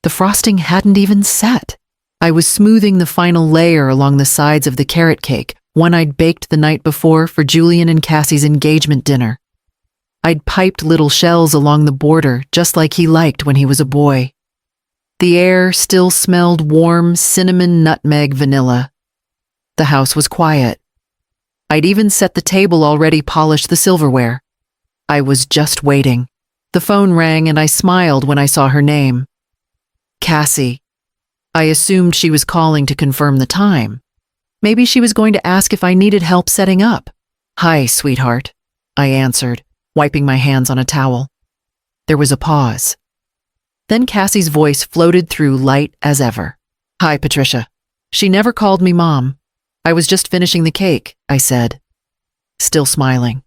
The frosting hadn't even set. I was smoothing the final layer along the sides of the carrot cake, one I'd baked the night before for Julian and Cassie's engagement dinner. I'd piped little shells along the border just like he liked when he was a boy. The air still smelled warm cinnamon, nutmeg, vanilla. The house was quiet. I'd even set the table, already polished the silverware. I was just waiting. The phone rang and I smiled when I saw her name. Cassie. I assumed she was calling to confirm the time. Maybe she was going to ask if I needed help setting up. "Hi, sweetheart," I answered, wiping my hands on a towel. There was a pause. Then Cassie's voice floated through, light as ever. "Hi, Patricia." She never called me Mom. "I was just finishing the cake," I said, still smiling.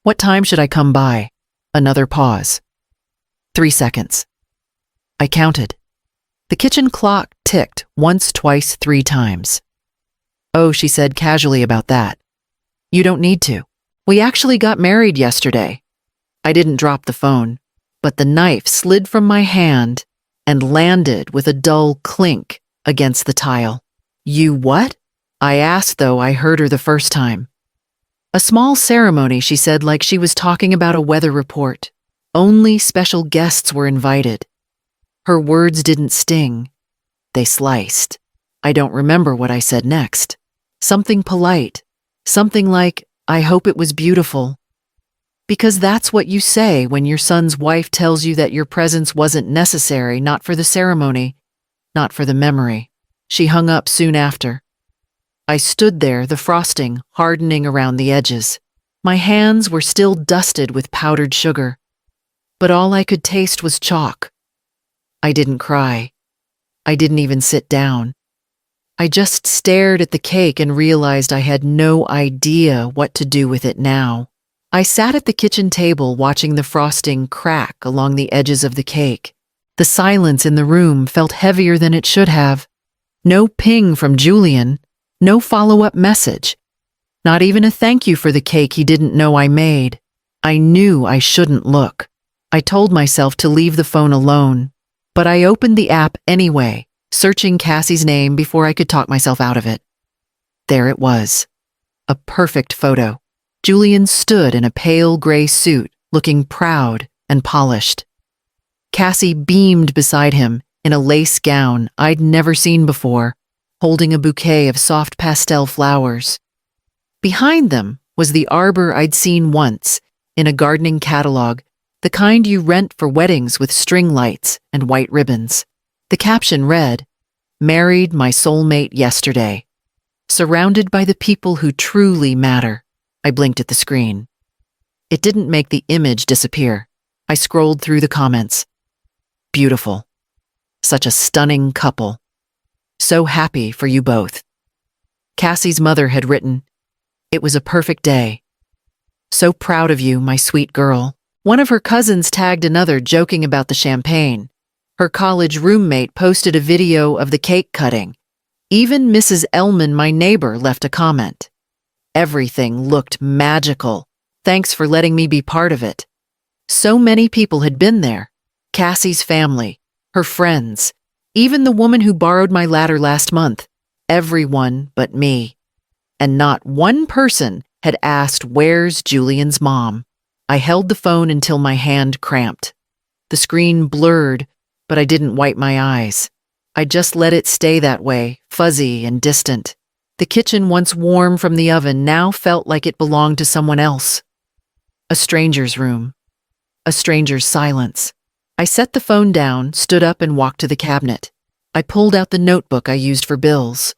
"What time should I come by?" Another pause. 3 seconds. I counted. The kitchen clock ticked once, twice, 3 times. "Oh," she said casually about that. "You don't need to. We actually got married yesterday." I didn't drop the phone, but the knife slid from my hand and landed with a dull clink against the tile. "You what?" I asked, though I heard her the first time. "A small ceremony," she said, like she was talking about a weather report. "Only special guests were invited." Her words didn't sting. They sliced. I don't remember what I said next. Something polite. Something like, "I hope it was beautiful." Because that's what you say when your son's wife tells you that your presence wasn't necessary, not for the ceremony, not for the memory. She hung up soon after. I stood there, the frosting hardening around the edges. My hands were still dusted with powdered sugar, but all I could taste was chalk. I didn't cry. I didn't even sit down. I just stared at the cake and realized I had no idea what to do with it now. I sat at the kitchen table watching the frosting crack along the edges of the cake. The silence in the room felt heavier than it should have. No ping from Julian, no follow-up message. Not even a thank you for the cake he didn't know I made. I knew I shouldn't look. I told myself to leave the phone alone, but I opened the app anyway, searching Cassie's name before I could talk myself out of it. There it was. A perfect photo. Julian stood in a pale gray suit, looking proud and polished. Cassie beamed beside him in a lace gown I'd never seen before, holding a bouquet of soft pastel flowers. Behind them was the arbor I'd seen once in a gardening catalog, the kind you rent for weddings with string lights and white ribbons. The caption read, "Married my soulmate yesterday. Surrounded by the people who truly matter." I blinked at the screen. It didn't make the image disappear. I scrolled through the comments. Beautiful. Such a stunning couple. So happy for you both. Cassie's mother had written, "It was a perfect day. So proud of you, my sweet girl." One of her cousins tagged another, joking about the champagne. Her college roommate posted a video of the cake cutting. Even Mrs. Ellman, my neighbor, left a comment. Everything looked magical. Thanks for letting me be part of it. So many people had been there. Cassie's family, her friends, even the woman who borrowed my ladder last month. Everyone but me. And not one person had asked, "Where's Julian's mom?" I held the phone until my hand cramped. The screen blurred, but I didn't wipe my eyes. I just let it stay that way, fuzzy and distant. The kitchen, once warm from the oven, now felt like it belonged to someone else. A stranger's room. A stranger's silence. I set the phone down, stood up, and walked to the cabinet. I pulled out the notebook I used for bills.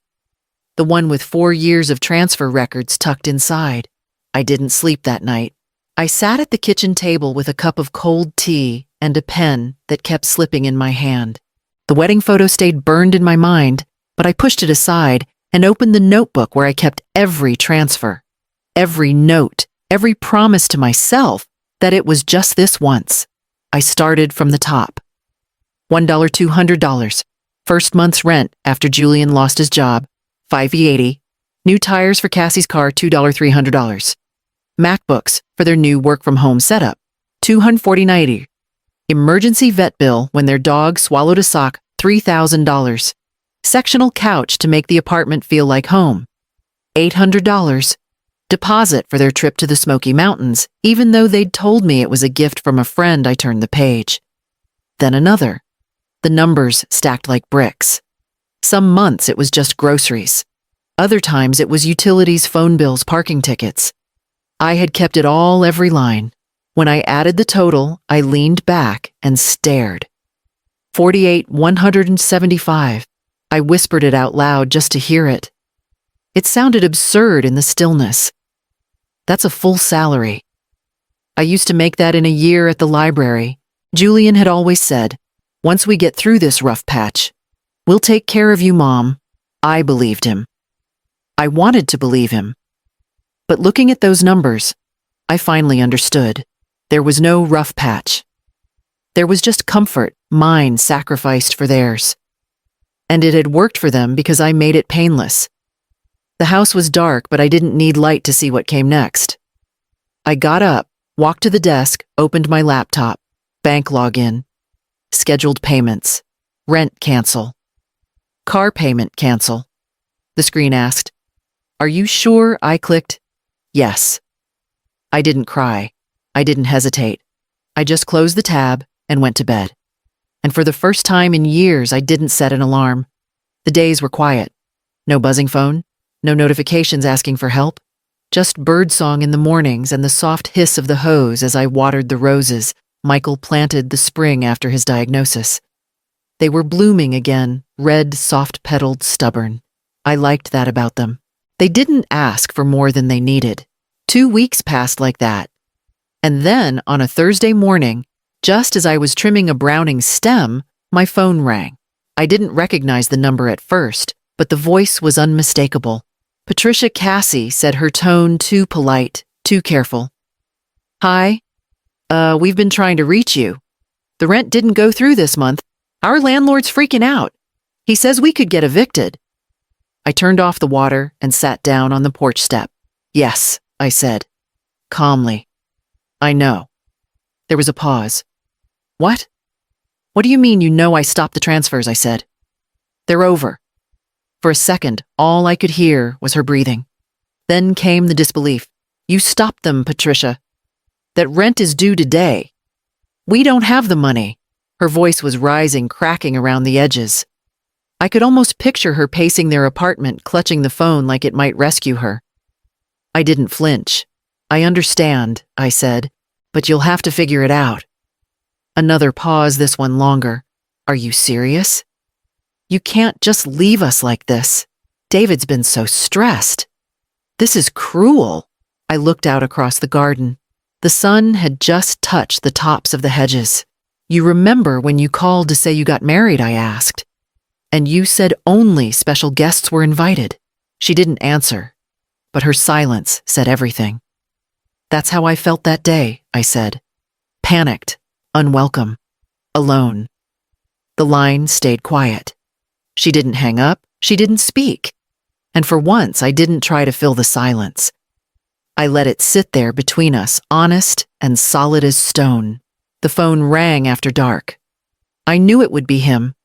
The one with 4 years of transfer records tucked inside. I didn't sleep that night. I sat at the kitchen table with a cup of cold tea and a pen that kept slipping in my hand. The wedding photo stayed burned in my mind, but I pushed it aside and opened the notebook where I kept every transfer, every note, every promise to myself that it was just this once. I started from the top. $1 $200. First month's rent after Julian lost his job, $580. New tires for Cassie's car, $2 $300. MacBooks for their new work-from-home setup, $249.80. Emergency vet bill when their dog swallowed a sock, $3,000. Sectional couch to make the apartment feel like home, $800. Deposit for their trip to the Smoky Mountains, even though they'd told me it was a gift from a friend. I turned the page. Then another. The numbers stacked like bricks. Some months it was just groceries. Other times it was utilities, phone bills, parking tickets. I had kept it all, every line. When I added the total, I leaned back and stared. 48,175. I whispered it out loud just to hear it. It sounded absurd in the stillness. That's a full salary. I used to make that in a year at the library. Julian had always said, "Once we get through this rough patch, we'll take care of you, Mom." I believed him. I wanted to believe him. But looking at those numbers, I finally understood. There was no rough patch. There was just comfort, mine sacrificed for theirs. And it had worked for them because I made it painless. The house was dark, but I didn't need light to see what came next. I got up, walked to the desk, opened my laptop, bank login, scheduled payments, rent cancel, car payment cancel. The screen asked, "Are you sure?" I clicked, yes. I didn't cry. I didn't hesitate. I just closed the tab and went to bed. And for the first time in years, I didn't set an alarm. The days were quiet. No buzzing phone, no notifications asking for help, just birdsong in the mornings and the soft hiss of the hose as I watered the roses Michael planted the spring after his diagnosis. They were blooming again, red, soft-petaled, stubborn. I liked that about them. They didn't ask for more than they needed. 2 weeks passed like that. And then, on a Thursday morning, just as I was trimming a Browning stem, my phone rang. I didn't recognize the number at first, but the voice was unmistakable. Patricia Cassie said, her tone too polite, too careful. "Hi. We've been trying to reach you. The rent didn't go through this month. Our landlord's freaking out. He says we could get evicted." I turned off the water and sat down on the porch step. "Yes," I said, calmly. "I know." There was a pause. "What? What do you mean you know I stopped the transfers?" I said. "They're over." For a second, all I could hear was her breathing. Then came the disbelief. "You stopped them, Patricia. That rent is due today. We don't have the money." Her voice was rising, cracking around the edges. I could almost picture her pacing their apartment, clutching the phone like it might rescue her. I didn't flinch. "I understand," I said, "but you'll have to figure it out." Another pause, this one longer. "Are you serious? You can't just leave us like this. David's been so stressed. This is cruel." I looked out across the garden. The sun had just touched the tops of the hedges. "You remember when you called to say you got married?" I asked. "And you said only special guests were invited." She didn't answer, but her silence said everything. "That's how I felt that day," I said. Panicked, unwelcome, alone. The line stayed quiet. She didn't hang up, she didn't speak. And for once, I didn't try to fill the silence. I let it sit there between us, honest and solid as stone. The phone rang after dark. I knew it would be him.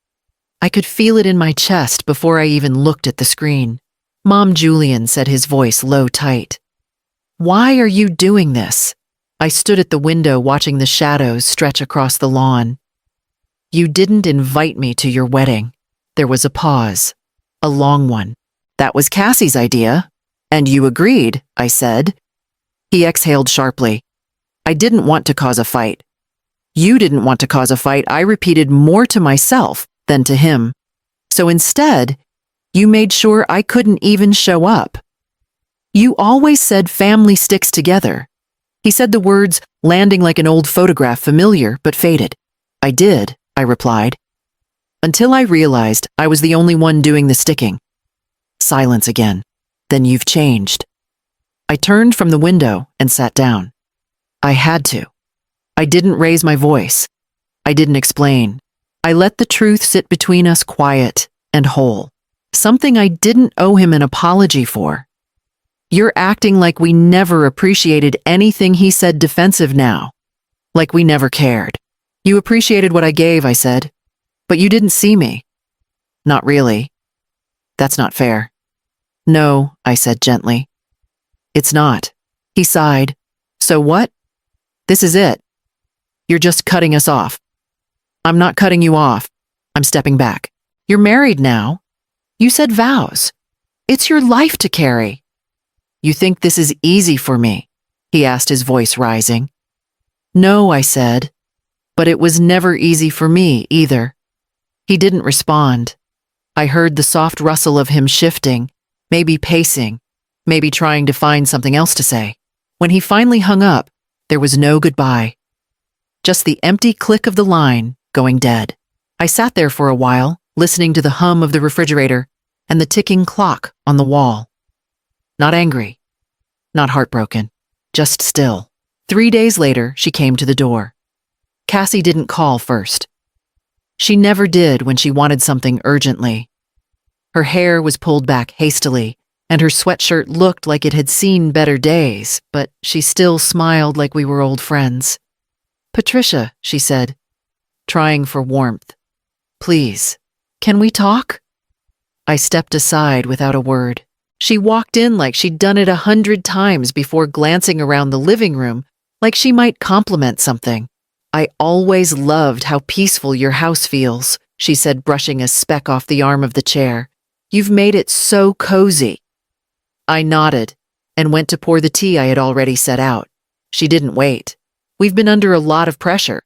I could feel it in my chest before I even looked at the screen. "Mom, Julian," said his voice low, tight. "Why are you doing this?" I stood at the window watching the shadows stretch across the lawn. "You didn't invite me to your wedding." There was a pause, a long one. "That was Cassie's idea, and you agreed," I said. He exhaled sharply. "I didn't want to cause a fight." "You didn't want to cause a fight," I repeated, more to myself than to him. "So instead, you made sure I couldn't even show up. You always said family sticks together." He said the words, landing like an old photograph, familiar but faded. "I did," I replied. Until I realized I was the only one doing the sticking. Silence again. "Then you've changed." I turned from the window and sat down. I had to. I didn't raise my voice. I didn't explain. I let the truth sit between us, quiet and whole. Something I didn't owe him an apology for. "You're acting like we never appreciated anything he said," defensive now. Like we never cared. You appreciated what I gave, I said. But you didn't see me. Not really. That's not fair. No, I said gently. It's not. He sighed. So what? This is it. You're just cutting us off. I'm not cutting you off. I'm stepping back. You're married now. You said vows. It's your life to carry. You think this is easy for me? He asked, his voice rising. No, I said. But it was never easy for me either. He didn't respond. I heard the soft rustle of him shifting, maybe pacing, maybe trying to find something else to say. When he finally hung up, there was no goodbye. Just the empty click of the line going dead. I sat there for a while, listening to the hum of the refrigerator and the ticking clock on the wall. Not angry, not heartbroken, just still. 3 days later, she came to the door. Cassie didn't call first. She never did when she wanted something urgently. Her hair was pulled back hastily, and her sweatshirt looked like it had seen better days, but she still smiled like we were old friends. Patricia, she said, trying for warmth. Please, can we talk? I stepped aside without a word. She walked in like she'd done it 100 times before, glancing around the living room like she might compliment something. I always loved how peaceful your house feels, she said, brushing a speck off the arm of the chair. You've made it so cozy. I nodded and went to pour the tea I had already set out. She didn't wait. We've been under a lot of pressure.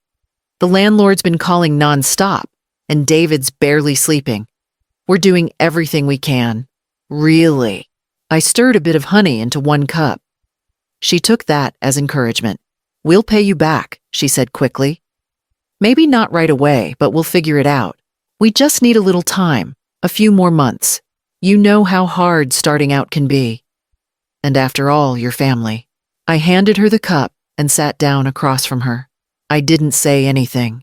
The landlord's been calling nonstop, and David's barely sleeping. We're doing everything we can. Really. I stirred a bit of honey into 1 cup. She took that as encouragement. We'll pay you back, she said quickly. Maybe not right away, but we'll figure it out. We just need a little time, a few more months. You know how hard starting out can be. And after all, your family. I handed her the cup and sat down across from her. I didn't say anything.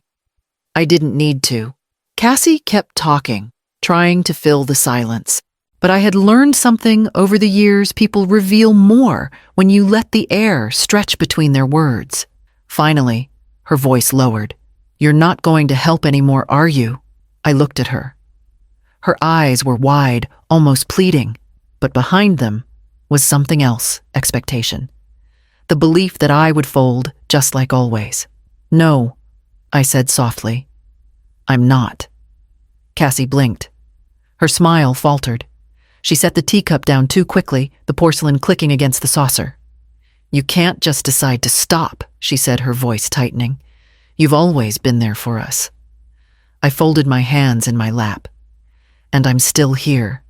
I didn't need to. Cassie kept talking, trying to fill the silence. But I had learned something over the years. People reveal more when you let the air stretch between their words. Finally, her voice lowered. You're not going to help anymore, are you? I looked at her. Her eyes were wide, almost pleading, but behind them was something else, expectation. The belief that I would fold just like always. No, I said softly. I'm not. Cassie blinked. Her smile faltered. She set the teacup down too quickly, the porcelain clicking against the saucer. You can't just decide to stop, she said, her voice tightening. You've always been there for us. I folded my hands in my lap. And I'm still here.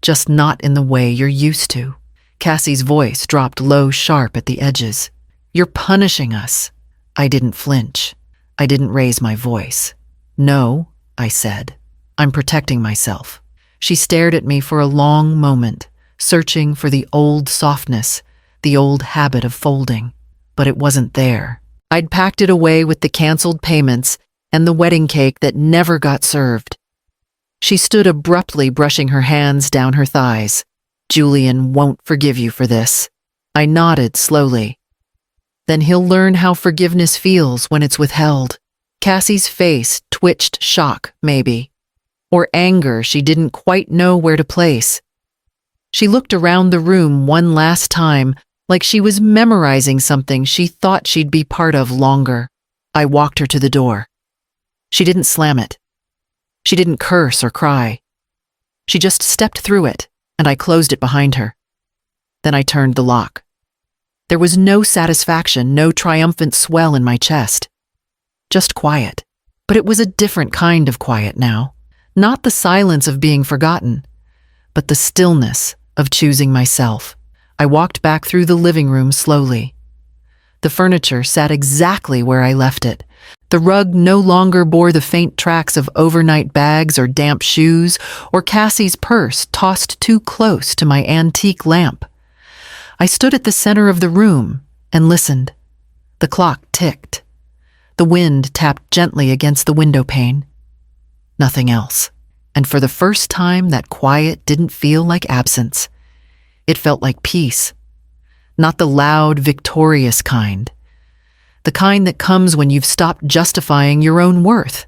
Just not in the way you're used to. Cassie's voice dropped low, sharp at the edges. You're punishing us. I didn't flinch. I didn't raise my voice. No, I said. I'm protecting myself. She stared at me for a long moment, searching for the old softness, the old habit of folding. But it wasn't there. I'd packed it away with the canceled payments and the wedding cake that never got served. She stood abruptly, brushing her hands down her thighs. Julian won't forgive you for this. I nodded slowly. Then he'll learn how forgiveness feels when it's withheld. Cassie's face twitched, shock, maybe. Or anger she didn't quite know where to place. She looked around the room one last time, like she was memorizing something she thought she'd be part of longer. I walked her to the door. She didn't slam it. She didn't curse or cry. She just stepped through it, and I closed it behind her. Then I turned the lock. There was no satisfaction, no triumphant swell in my chest. Just quiet. But it was a different kind of quiet now. Not the silence of being forgotten, but the stillness of choosing myself. I walked back through the living room slowly. The furniture sat exactly where I left it. The rug no longer bore the faint tracks of overnight bags or damp shoes, or Cassie's purse tossed too close to my antique lamp. I stood at the center of the room and listened. The clock ticked. The wind tapped gently against the window pane. Nothing else. And for the first time, that quiet didn't feel like absence. It felt like peace. Not the loud, victorious kind. The kind that comes when you've stopped justifying your own worth.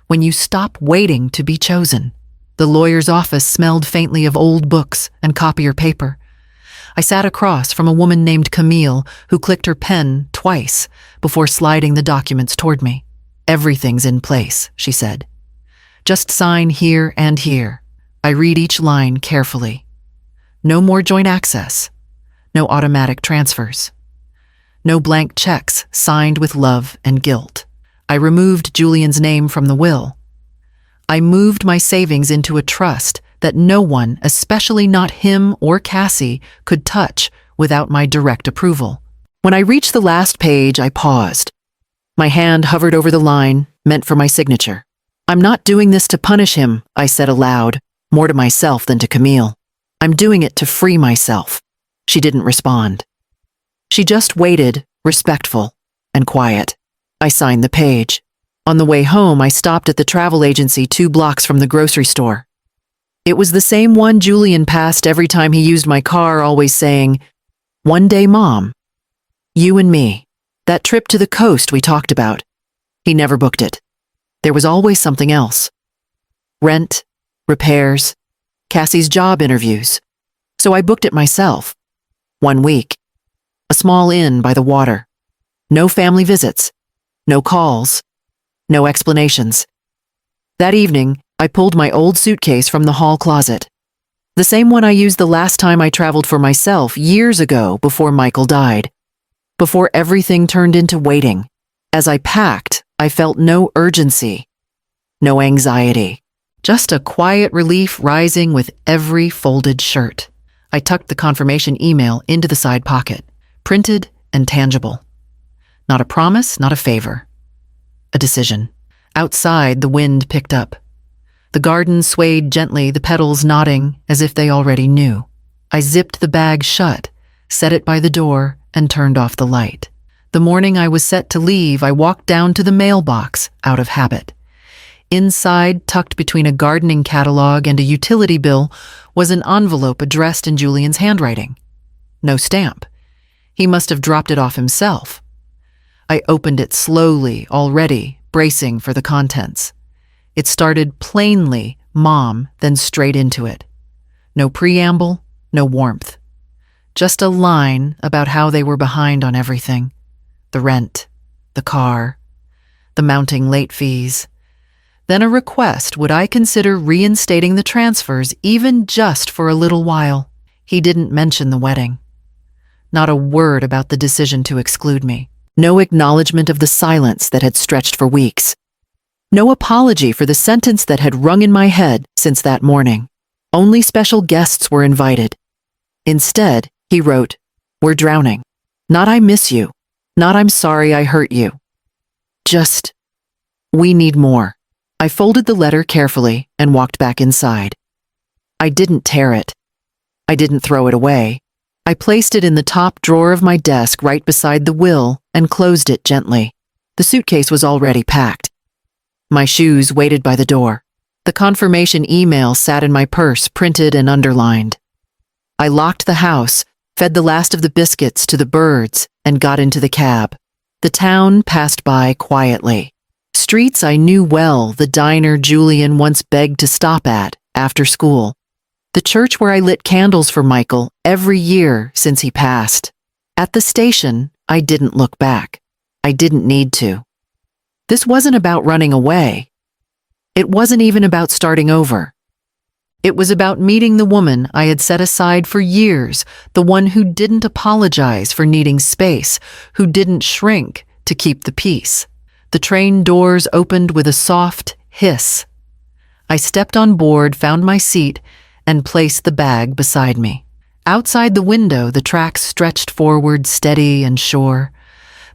When you stop waiting to be chosen. The lawyer's office smelled faintly of old books and copier paper. I sat across from a woman named Camille who clicked her pen twice before sliding the documents toward me. "Everything's in place," she said. "Just sign here and here." I read each line carefully. No more joint access. No automatic transfers. No blank checks signed with love and guilt. I removed Julian's name from the will. I moved my savings into a trust that no one, especially not him or Cassie, could touch without my direct approval. When I reached the last page, I paused. My hand hovered over the line, meant for my signature. "I'm not doing this to punish him," I said aloud, more to myself than to Camille. "I'm doing it to free myself." She didn't respond. She just waited, respectful and quiet. I signed the page. On the way home, I stopped at the travel agency 2 blocks from the grocery store. It was the same one Julian passed every time he used my car, always saying, "One day, Mom. You and me. That trip to the coast we talked about." He never booked it. There was always something else. Rent, repairs, Cassie's job interviews. So I booked it myself. 1 week. A small inn by the water. No family visits. No calls. No explanations. That evening, I pulled my old suitcase from the hall closet. The same one I used the last time I traveled for myself years ago before Michael died. Before everything turned into waiting. As I packed, I felt no urgency. No anxiety. Just a quiet relief rising with every folded shirt. I tucked the confirmation email into the side pocket. Printed and tangible. Not a promise, not a favor. A decision. Outside, the wind picked up. The garden swayed gently, the petals nodding as if they already knew. I zipped the bag shut, set it by the door, and turned off the light. The morning I was set to leave, I walked down to the mailbox, out of habit. Inside, tucked between a gardening catalog and a utility bill, was an envelope addressed in Julian's handwriting. No stamp. He must have dropped it off himself. I opened it slowly, already bracing for the contents. It started plainly, Mom, then straight into it. No preamble, no warmth. Just a line about how they were behind on everything. The rent, the car, the mounting late fees. Then a request would I consider reinstating the transfers even just for a little while. He didn't mention the wedding. Not a word about the decision to exclude me. No acknowledgement of the silence that had stretched for weeks. No apology for the sentence that had rung in my head since that morning. Only special guests were invited. Instead, he wrote, "We're drowning. Not I miss you. Not I'm sorry I hurt you. Just, we need more." I folded the letter carefully and walked back inside. I didn't tear it. I didn't throw it away. I placed it in the top drawer of my desk right beside the will and closed it gently. The suitcase was already packed. My shoes waited by the door. The confirmation email sat in my purse, printed and underlined. I locked the house, fed the last of the biscuits to the birds, and got into the cab. The town passed by quietly. Streets I knew well, the diner Julian once begged to stop at after school. The church where I lit candles for Michael every year since he passed. At the station, I didn't look back. I didn't need to. This wasn't about running away. It wasn't even about starting over. It was about meeting the woman I had set aside for years, the one who didn't apologize for needing space, who didn't shrink to keep the peace. The train doors opened with a soft hiss. I stepped on board, found my seat, and placed the bag beside me. Outside the window, the tracks stretched forward, steady and sure.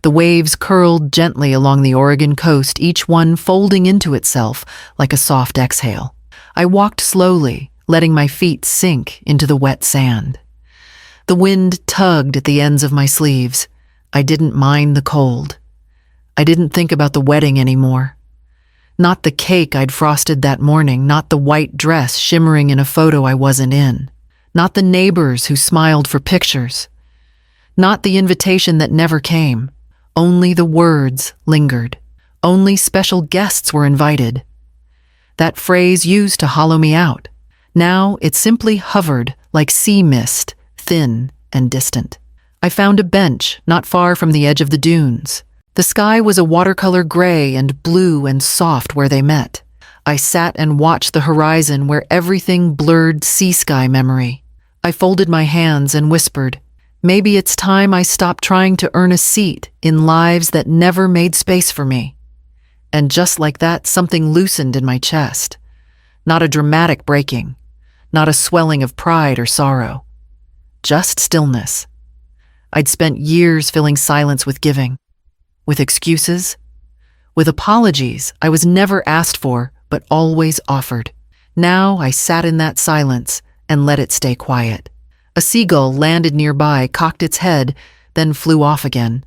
The waves curled gently along the Oregon coast, each one folding into itself like a soft exhale. I walked slowly, letting my feet sink into the wet sand. The wind tugged at the ends of my sleeves. I didn't mind the cold. I didn't think about the wedding anymore. Not the cake I'd frosted that morning, not the white dress shimmering in a photo I wasn't in, not the neighbors who smiled for pictures, not the invitation that never came. Only the words lingered. Only special guests were invited. That phrase used to hollow me out. Now it simply hovered like sea mist, thin and distant. I found a bench not far from the edge of the dunes. The sky was a watercolor gray and blue and soft where they met. I sat and watched the horizon where everything blurred sea sky memory. I folded my hands and whispered, maybe it's time I stopped trying to earn a seat in lives that never made space for me. And just like that, something loosened in my chest. Not a dramatic breaking, not a swelling of pride or sorrow. Just stillness. I'd spent years filling silence with giving, with excuses, with apologies I was never asked for but always offered. Now I sat in that silence and let it stay quiet. A seagull landed nearby, cocked its head, then flew off again.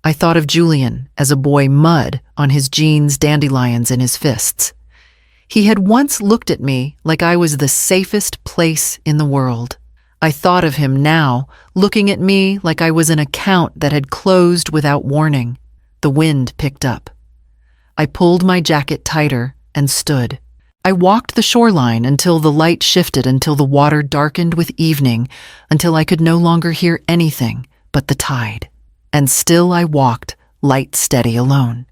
I thought of Julian as a boy, mud on his jeans, dandelions in his fists. He had once looked at me like I was the safest place in the world. I thought of him now, looking at me like I was an account that had closed without warning. The wind picked up. I pulled my jacket tighter and stood. I walked the shoreline until the light shifted, until the water darkened with evening, until I could no longer hear anything but the tide. And still I walked, light steady alone.